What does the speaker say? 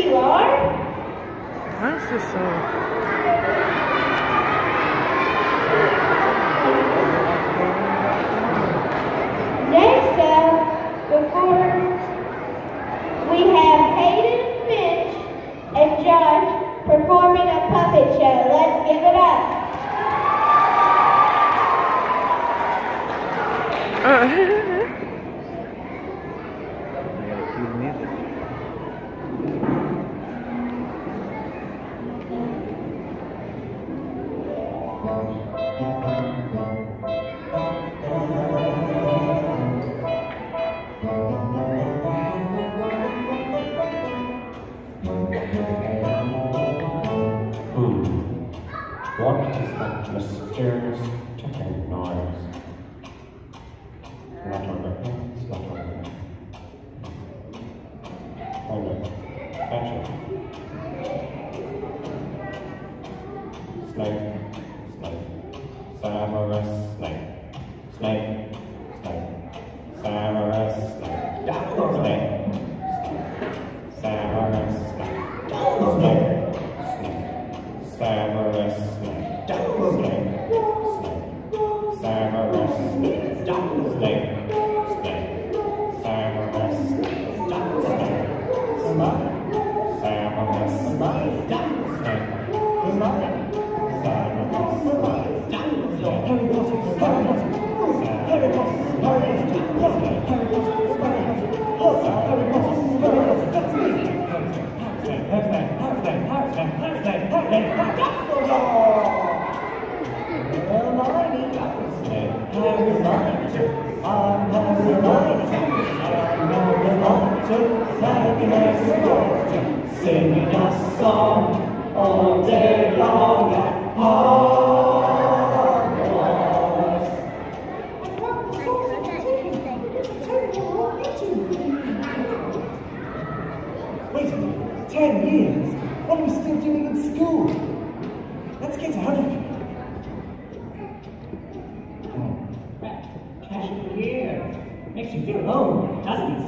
you are. That's just so. Next up, before we have Hayden Finch and Josh performing a puppet show. Let's give it up. What is that mysterious ticking noise? Not overhead, it's not overhead. Kind of catch it. Snake, snake, Samarus, snake, snake, snake, Samarus, snake, snake, Samarus, snake, snake, Samarus, snake. Singing a song all day long at Hogwarts. Wait a minute, 10 years? What are we still doing in school? Let's get out of here. Casual here. Makes you feel alone, doesn't it?